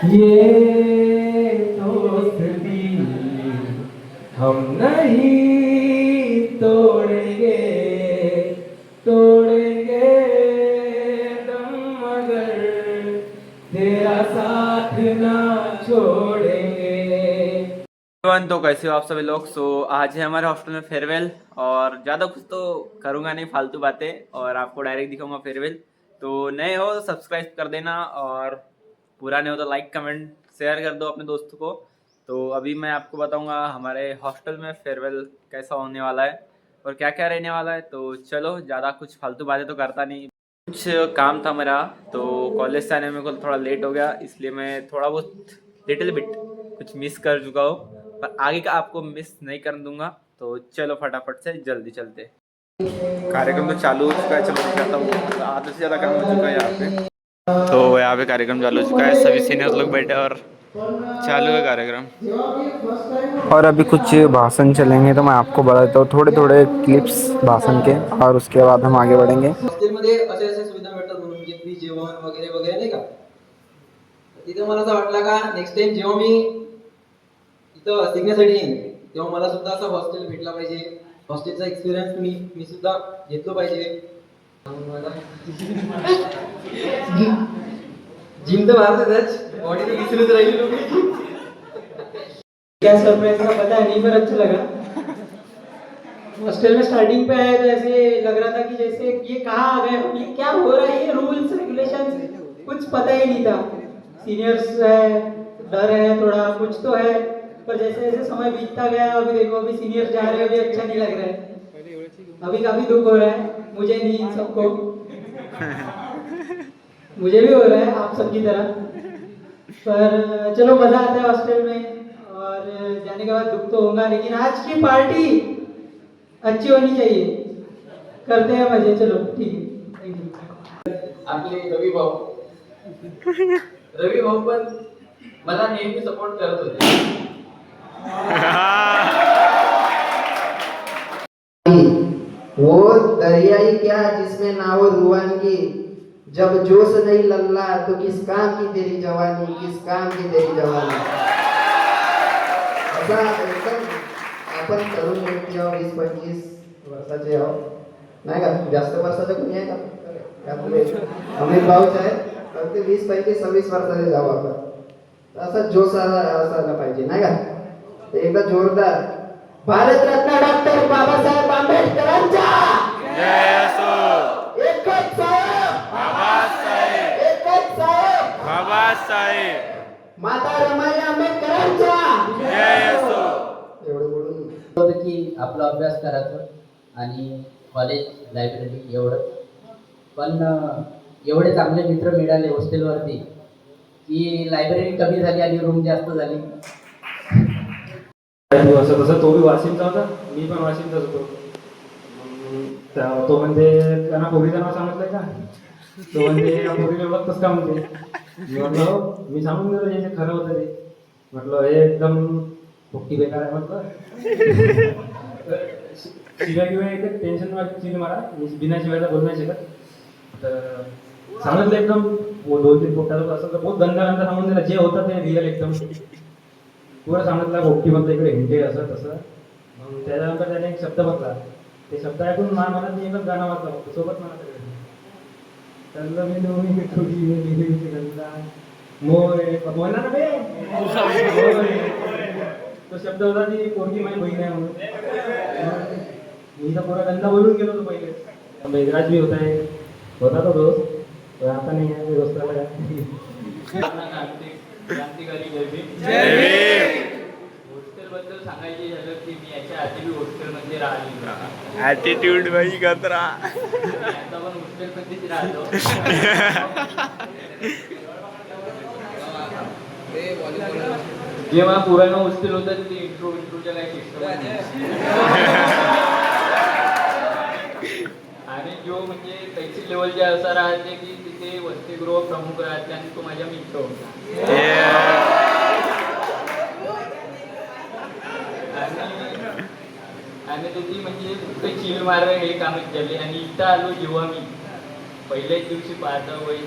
ये दोस्ती हम नहीं तोड़ेंगे, तोड़ेंगे दम मगर तेरा साथ ना छोड़ेंगे। तो कैसे हो आप सभी लोग। आज है हमारे हॉस्टल में फेयरवेल और ज़्यादा कुछ तो करूँगा नहीं, फालतू बातें, और आपको डायरेक्ट दिखाऊंगा फेयरवेल। तो नए हो सब्सक्राइब कर देना, और पुराने हो तो लाइक कमेंट शेयर कर दो अपने दोस्तों को। तो अभी मैं आपको बताऊंगा हमारे हॉस्टल में फेयरवेल कैसा होने वाला है और क्या क्या रहने वाला है। तो चलो, ज़्यादा कुछ फालतू बातें तो करता नहीं, कुछ काम था मेरा, तो कॉलेज से आने में मेरे को थोड़ा लेट हो गया, इसलिए मैं थोड़ा बहुत लिटिल बिट कुछ मिस कर चुका हूँ, पर आगे का आपको मिस नहीं करने दूंगा। तो चलो फटाफट से जल्दी चलते। कार्यक्रम तो चालू हो चुका है, चलो दिखाता हूँ। आधे से ज़्यादा काम हो चुका है यहाँ पे। तो यहाँ पे कार्यक्रम चालू हो चुका है, सभी सीनियर लोग बैठे और चालू है कार्यक्रम। और अभी कुछ भाषण चलेंगे, तो मैं आपको बताता हूँ थोड़े थोड़े क्लिप्स भाषण के, और उसके बाद हम आगे बढ़ेंगे। हॉस्टेलमध्ये अशा अशा सुविधा मिळतात म्हणून म्हणजे फ्री जेवण वगैरे वगैरे नाही का. तिथे मला असं वाटलं का नेक्स्ट टाइम जेव्हा मी इथं शिकण्यासाठी येईन तेव्हा मला सुद्धा असं हॉस्टेल भेटला पाहिजे. हॉस्टेलचा एक्सपिरियन्स मी सुद्धा घेतलो पाहिजे. जिम तो मारतेच, बॉडी तो विसरत राहिली लोक. क्या सरप्राइज का पता है नहीं, पर अच्छा लगा. हॉस्टल में स्टार्टिंग पे आए तो ऐसे लग रहा था कि जैसे ये कहाँ आ गए, ये क्या हो रहा है, ये रूल्स रेगुलेशन कुछ पता ही नहीं था. सीनियर्स है, डर है थोड़ा, कुछ तो है, पर जैसे जैसे समय बीतता गया अभी देखो अभी सीनियर्स जा रहे हैं, अभी अच्छा नहीं लग रहा है. अभी काफी दुख हो रहा है मुझे नहीं, इन सबको. मुझे भी हो रहा है आप सबकी तरह, पर चलो मजा आता है हॉस्टल में, और जाने के बाद दुख तो होगा, लेकिन आज की पार्टी अच्छी होनी चाहिए. करते हैं मजे, चलो ठीक है. Thank you. आपले रवी भाऊ पण मला नेहमी सपोर्ट करत होते. वो दरियाई क्या जिसमें ना हो रुआनगी, जब जोश नहीं लल्ला तो किस काम की तेरी जवानी, किस काम की तेरी जवानी. असा एकदम आपण तरुण व्यक्ती आहो, 20-25 वर्षाचे आहो, नाही का, जास्त वर्षाचे कोणी आहे का आपले अमित भाऊच आहे, तर ते 20-25-26 वर्षाचे जाऊ आपण. असा जोश असायला पाहिजे नाही का. ते एकदा जोरदार भारतरत्न डॉक्टर बाबासाहेब आंबेडकरांचा जय असो. एकच साहेब बाबासाहेब, एकच साहेब बाबासाहेब, माता रमाई आंबेडकरांचा जय असो. एवढं बोलून की आपला अभ्यास करायचं आणि कॉलेज लायब्ररी एवढं. पण एवढे चांगले मित्र मिळाले हॉस्टेलवरती की लायब्ररी कमी झाली आणि रूम जास्त झाली. असं तसं तो बी वाशिमचा होता, मी पण वाशिमचाच होतो. तो म्हणजे त्यांना पोरीचं नाव सांगितलंय का, तो म्हणजे पोरीला ओळखतच का म्हणते. मी म्हटलं मी सांगून दिलं जे खरं होतं ते. म्हटलं हे एकदम भक्ती बेकार आहे म्हटलं. शिवाय किंवा एक टेन्शन वाटतील मला, मी बिना शिवायला बोलू नाही शकत. तर सांगितलं एकदम 2-3 फुटाचं असं तर बहुत गंदा गंदा सांगून दिला, जे होतं ते रिअल एकदम पुरं सांगितलं. भोपटी म्हणतो इकडे हिंटे असं तसं. मग त्याच्यानंतर त्याने एक शब्द बघला, ते शब्द ऐकून मला मी एकच गाणं वाचला फक्त सोबत मला त्यातलं मी दोन्ही थोडी गंगा मोय मोयना ना बे. तो शब्द होता ती पोरगी माझी बहीण आहे म्हणून. मी तर पुरा गंदा बोलून गेलो होतो पहिले. मेघराज बी होता तो दोस्त, पण आता नाही आहे दोस्ताला. क्रांतिकारी जय भीम. हॉस्टेल बद्दल सांगायचे झालं की मी याच्या आधी हॉस्टेलमध्ये राहिलो. ॲटिट्यूड बाई कचरा. आता पण हॉस्टेलमध्येच राहतो. जेव्हा पुराणं हॉस्टेल होतं ते इंट्रोच्या काही सिस्टम आणि जो म्हणजे तहसील लेवलचे असं राहते की तिथे वसतिगृह प्रमुख राहते आणि तो माझ्या मित्र होता. आणि त्याची म्हणजे फक्त चिल मारणं हे कामच झाले. आणि इथं आलो जेव्हा मी पहिल्याच दिवशी पाहता वय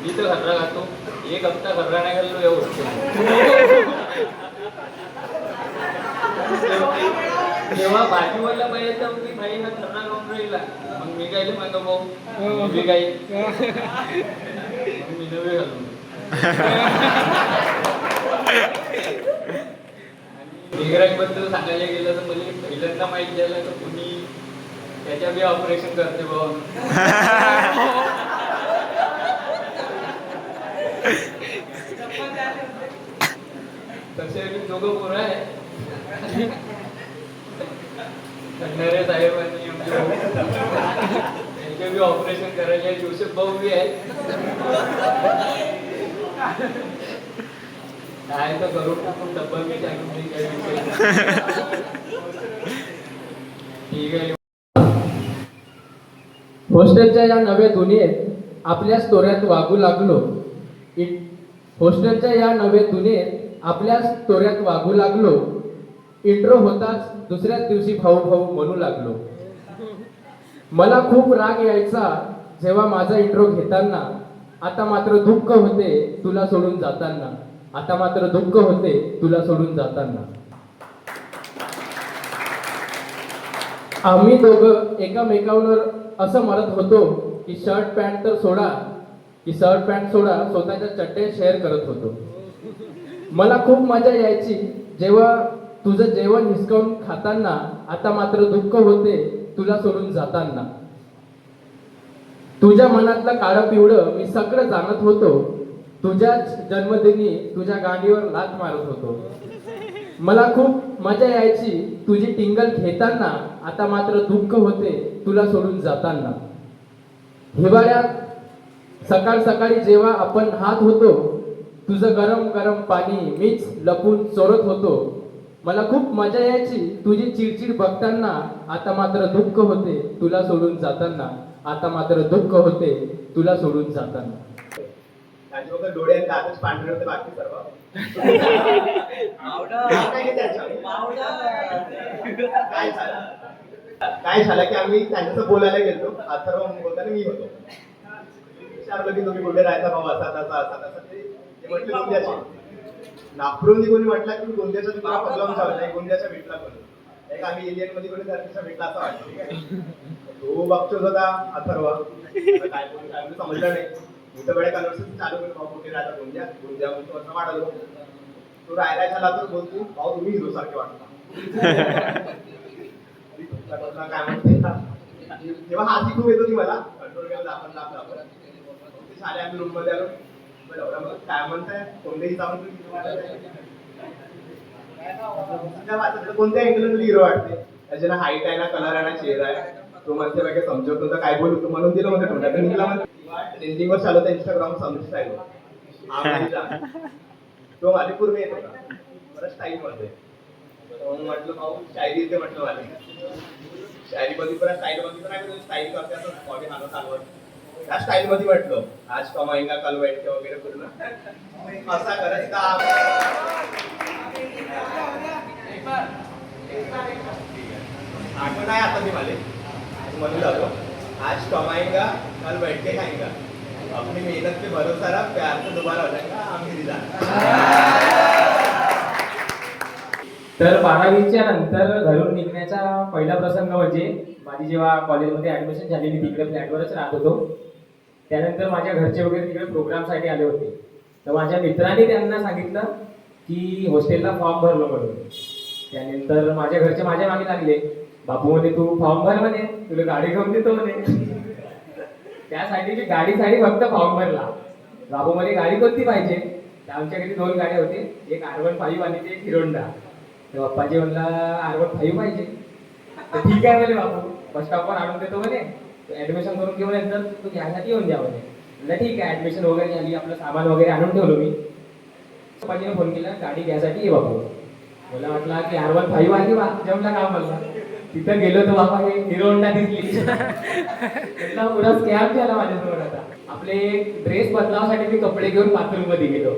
मी तर खर्रा घालतो, एक हप्ता खर्रा नाही घाललो एवढं. तेव्हा भाजीवाला पाहिजे तर मी भाई ना खर्रा खाऊन राहिला, मग मी काय माझा भाऊ मी काही मी नवे घालून. बद्दल सांगायला गेलं तर मला पहिल्यांदा माहिती झालं तर कुणी त्याच्या बी ऑपरेशन करते भाऊ. तसे दोघं पोरं आहे खंडारे साहेब आणि त्यांचे बी ऑपरेशन करायचे. जोसेफ भाऊ बी आहे. काय तर करू टाकून डब्बा मी टाकून ठीक आहे. हॉस्टेलच्या या नव्या दुनियेत आपल्या तोऱ्यात वागू लागलो. हॉस्टेलच्या या नव्या दुनियेत आपल्या तोऱ्यात वागू लागलो. इंट्रो होताच दुसऱ्याच दिवशी भाऊ भाऊ म्हणू लागलो. मला खूप राग यायचा जेव्हा माझा इंट्रो घेताना. आता मात्र दुःख होते तुला सोडून जाताना. आता मात्र दुःख होते तुला सोडून जाताना. आम्ही दोघं एकामेकांवर असं म्हणत होतो की शर्ट पॅन्ट सोडा स्वतःच्या चड्ड्या शेअर करत होतो. मला खूप मजा यायची जेव्हा तुझं जेवण हिसकावून खाताना. आता मात्र दुःख होते तुला सोडून जाताना. तुझ्या मनातलं काळं पिवळं मी सगळं जाणत होतो. तुझ्याच जन्मदिनी तुझ्या गाडीवर लाथ मारत होतो. मला खूप मजा यायची तुझी टिंगल घेताना. आता मात्र दुःख होते तुला सोडून जाताना. हिवाळ्यात सकाळ सकाळी जेव्हा आपण हात होतो तुझं गरम गरम पाणी मीच लपून चोरत होतो. मला खूप मजा यायची तुझी चिडचिड बघताना. आता मात्र दुःख होते तुला सोडून जाताना. आता मात्र दुःख होते तुला सोडून जाताना. त्याच्यावर डोळे आणि दातच पांढरे होते, बाकी सर्व काय झालं की आम्ही त्यांच्यासोबत बोलायला गेलो. अथर्व बोलताना मी होतो. विचारलं की तुम्ही कुठे राहायचा भाऊ, असा तसा असा तसा. ते म्हटलं गोंदियाचे. नागपूरमध्ये कोणी म्हटलं की गोंदियाचा तुला प्रॉब्लेम झाला नाही, गोंदियाच्या भेटला कोणी एक आम्ही एलियन मध्ये कोणी धर्तीचा भेटला असं वाटतं. ठीक आहे, तो बघतोच होता अथर्व. काय कोणी काय समजलं नाही. मी तर वेळेला कन्व्हर्सेशन चालू केलं, भाऊ कुठे राहता गोंदिया गोंदिया म्हणतो असं वाढलो. तो राहायला झाला तर बोलतो भाऊ तुम्ही हिरो सारखे वाटता. काय म्हणते तेव्हा हाती खूप येत होती मला. कंट्रोल केलं आपण झाले. आम्ही रूम मध्ये आलो. काय म्हणताय कोणत्याही कोणत्या अँगल हिरो वाटते. त्याच्या हाईट आहे ना, कलर आहे ना, चेहरा आहे. तो म्हणते बाकी समजवतो तर काय बोलतो म्हणून दिलं म्हणते तोंडात निघला. म्हणते ट्रेंडिंग वर चालवता इंस्टाग्राम समजून स्टाईल. तो माझे पूर्ण येत होता बरं स्टाईल मध्ये. म्हटलं भाऊ शायरी येते म्हटलं मला. शायरी मध्ये पण स्टाईल मध्ये पण स्टाईल करते असं बॉडी हालत चालवत त्या स्टाईल मध्ये म्हटलं आज कमाईंगा कल बैठके वगैरे पूर्ण असा करायचा. आठवण आहे आता मी मला म्हणून जातो आज कमाएगा कल बैठ के खाएगा. अपनी मेहनत पे भरोसा रहा, प्यार तो दोबारा हो जाएगा. आम्ही दिला. तर 12वीच्या नंतर घरून निघण्याचा पहिला प्रसंग म्हणजे माझी जेव्हा कॉलेजमध्ये ऍडमिशन झाली. मी तिकडे फ्लॅटवरच राहत होतो. त्यानंतर माझ्या घरचे वगैरे तिकडे प्रोग्रामसाठी आले होते. तर माझ्या मित्रांनी त्यांना सांगितलं की हॉस्टेलला फॉर्म भरलो म्हणून. त्यानंतर माझ्या घरचे माझ्या मागे लागले. बापू म्हणे तू फॉर्म भर म्हणे, तुला गाडी घेऊन देतो म्हणे. त्यासाठी मी गाडीसाठी फक्त फॉर्म भरला. बापू म्हणे गाडी कोणती पाहिजे. तर आमच्या घरी 2 गाड्या होते, एक R15 आणि एक हिरोंडा. तर बाप्पाजी म्हणला R15 पाहिजे. तर ठीक आहे म्हणे बापू, बस स्टॉपवर आणून देतो म्हणे, ऍडमिशन करून घेऊन नंतर तू घ्यायसाठी येऊन द्या म्हणे. म्हणलं ठीक आहे. ऍडमिशन वगैरे झाली, आपलं सामान वगैरे आणून ठेवलो मी. पप्पाजीने फोन केला गाडी घ्यायसाठी ये बापू. मला वाटला की R15 आली वा जमला का म्हणला. तिथं गेलो तर बाबा हे हिरो होंडा दिसली. त्याला पुरा स्कॅम झाला माझ्यासमोर. आता आपले ड्रेस बदलावासाठी मी कपडे घेऊन बाथरूम मध्ये गेलो.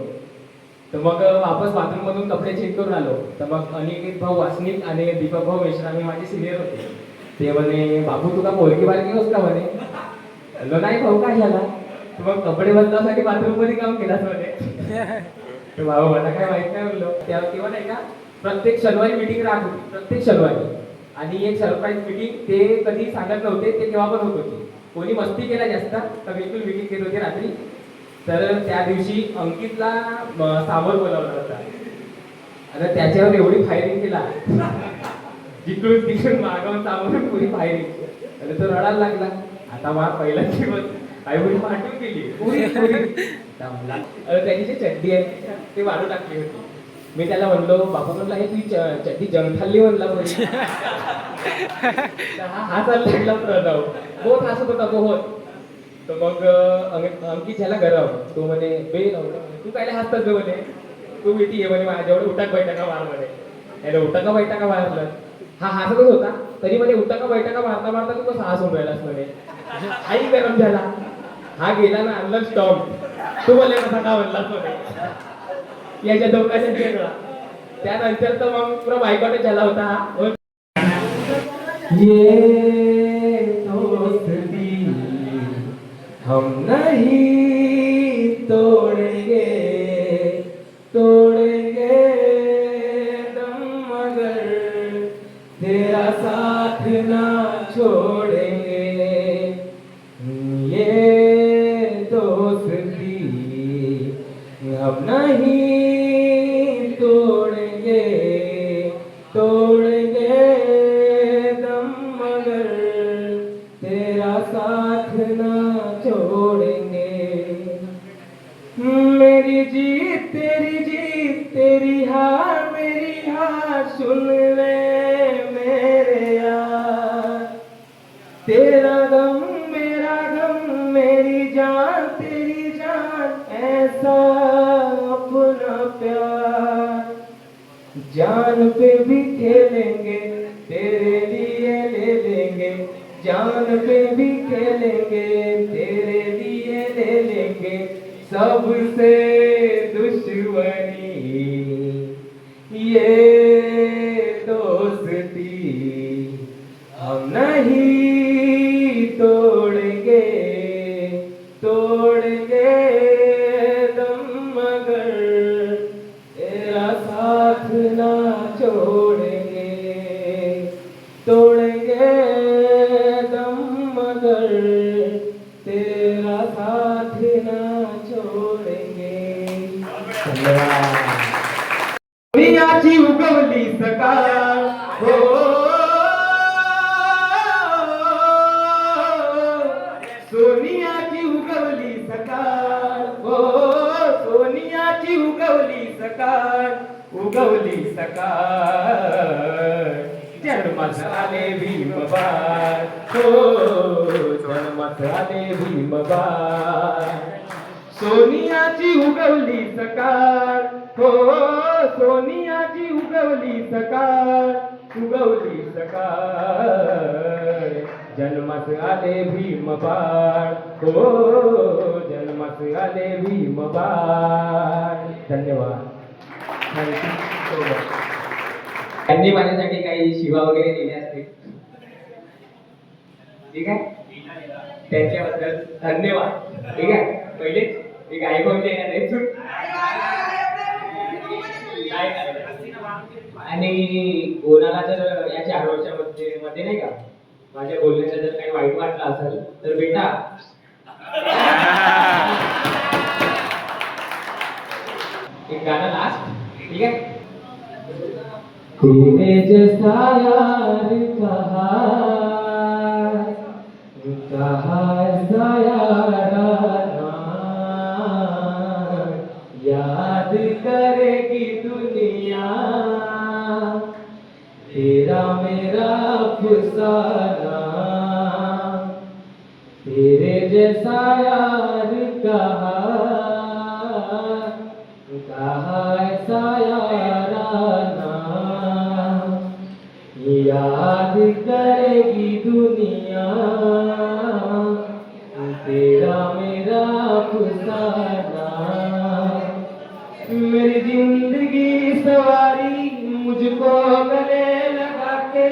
तर मग वापस बाथरूम मधून कपडे चेक करून आलो. तर मग अनिकेत भाऊ वासनिक आणि दीपक भाऊ मिश्रा मी माझे सिनियर होते. ते म्हणे बाबू तुका पोरगी बारकी होस का म्हणे. म्हणलो नाही भाऊ काय झाला. मग कपडे बदलासाठी बाथरूम मध्ये काम केलास मध्ये तर बाबा मला काय माहित नाही म्हणलो तेव्हा नाही का प्रत्येक शनिवारी मीटिंग राहत होती प्रत्येक शनिवारी आणि एक सरप्राईज मीटिंग ते कधी सांगत नव्हते ते तेव्हा पण होत होते कोणी मस्ती केला जास्त तर बिलकुल मीटिंग केली होती रात्री तर त्या दिवशी अंकितला सामोर बोलावला होता आणि त्याच्यावर एवढी फायरिंग केला जिकडून तिकडून मागावून सामोरून पुरी फायरिंग आणि तो रडायला लागला आता मला पहिला दिवस आई वडील पाठवून गेली पुरी पुरी त्याची जी चड्डी आहे ते वाढू टाकली होती मी त्याला म्हणलो बाबा म्हणला हे तुझी चड्डी जंग खाल्ली म्हणला पुरी हा चालला लागला प्रणव बहुत हसत होता बहुत तर मग अंकित ह्याला गरव तो म्हणे बे तू काय हसतात म्हणे तू भीती आहे म्हणे माझ्यावर उठाक बैठका मार म्हणे याला उठाका बैठका मारलं हा हसतच होता तरी म्हणे उठाका बैठका मारता मारता तू कसं हसून राहिलास म्हणे आई गरम झाला हा गेला ना आणलं स्टॉप तू बोलले कसा का म्हणलास म्हणे याच्या दोघांच्या वेगळा त्यानंतर तर मग पुरा बायकॉटच झाला होता हा ये दोस्ती हम नहीं तोड़ेंगे तोड़ेंगे दम मगर तेरा साथ ना छोड़ेंगे ये दोस्ती हम नहीं तोड़ेंगे तोड़ेंगे दम मगर तेरा साथ ना छोड़ेंगे मेरी जीत तेरी हार मेरी हार सुन ले मेरे यार तेरा गम मेरी जान तेरी जान ऐसा अपना प्यार जान पे भी खेलेंगे तेरे लिए ले लेंगे जान पे भी खेलेंगे तेरे लिए ले लेंगे सबसे दुश्मनी ये दोस्ती हम नहीं तोड़ेंगे तोड़ेंगे दम मगर तेरा साथ ना छोड़ेंगे तोड़ेंगे दम मगर तेरा साथ ना छोड़ेंगे दुनियाची उगवली सकाळ हो सोनियाची उगवली सकाळ हो सोनियाची उगवली सकाळ जन्मात आले भीमबार हो जन्मात आले भीमबार सोनियाची उगवली सकाळ हो सोनियाची उगवली सकाळ जन्मात आले भीमबार हो जन्मात आले भीमबार धन्यवाद त्यांनी माझ्यासाठी काही शिवा वगैरे दिले असतील ठीक आहे त्यांच्याबद्दल धन्यवाद ठीक आहे पहिले एक ऐकून देणार आहे आणि कोणाला जर या 4 वर्षामध्ये नाही का माझ्या बोलण्याचं जर काही वाईट वाटलं असेल तर बेटा एक गाणं लास्ट ठीक है तेरे जैसा यार कहा ऐसा याराना याद करेगी दुनिया तेरा मेरा अफसाना तेरे जैसा यार कहा ऐसा याराना याद करेगी दुनिया तेरा मेरा अफसाना मेरी जिंदगी सवारी मुझको गले लगा के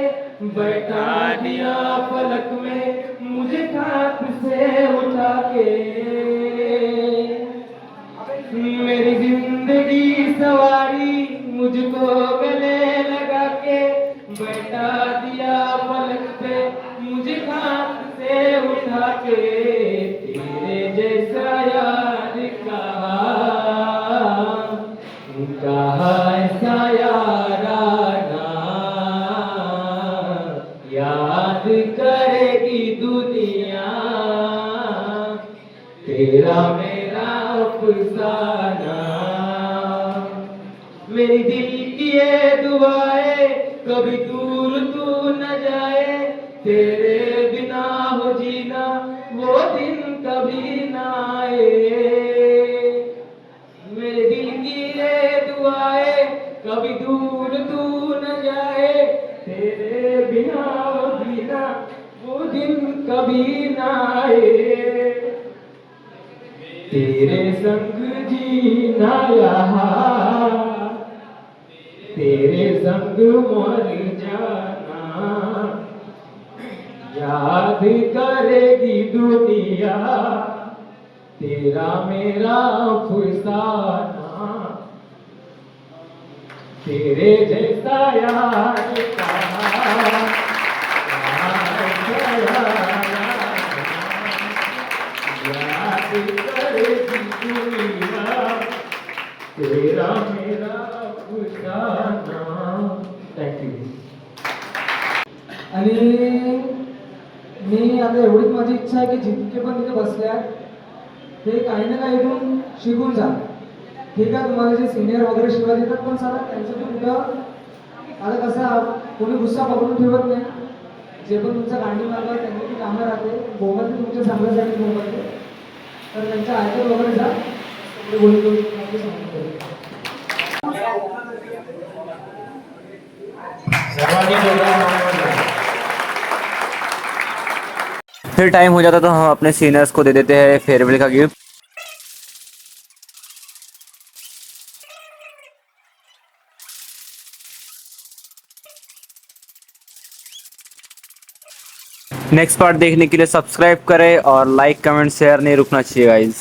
बैठा दिया फलक में मुझे खाक से उठा के मेरी जिंदगी सवारी मुझको गले लगा के बैठा दिया पलक पे मुझे खाक से उठा के तेरे जैसा यार कहा ऐसा याराना याद करेगी दुनिया तेरा मेरा अफसाना मेरी दिल की ये दुआएं कभी दूर तू न जाए तेरे बिना हो जीना वो दिन कभी ना आए मेरे दिल की ये दुआएं कभी दूर तू न जाए तेरे बिना हो जीना वो दिन कभी ना आए तेरे संग जीना यहाँ तेरे संग मर जाना याद करेगी दुनिया तेरा मेरा अफसाना तेरे जैसा यार तेरा मेरा अफसाना थँक्यू आणि मी आता एवढीच माझी इच्छा आहे की जितके पण तिथे बसले आहेत ते काही ना काही इथून शिकून जा ठीक आहे तुम्हाला जे सिनियर वगैरे शिवाय देतात पण सारा त्यांच्यातून कुठं आता कसं कोणी गुस्सा पकडून ठेवत नाही जे पण तुमचं गांडी मारलं त्यांनी ती कामं राहते गोमत तुमच्या चांगल्यासाठी गोमत तर त्यांच्या ऐकत वगैरे जा गोळी गोळी सांगतो फिर टाइम हो जाता तो हम अपने सीनियर्स को दे देते हैं फेयरवेल का गिफ्ट नेक्स्ट पार्ट देखने के लिए सब्सक्राइब करें और लाइक कमेंट शेयर नहीं रुकना चाहिए गाइज।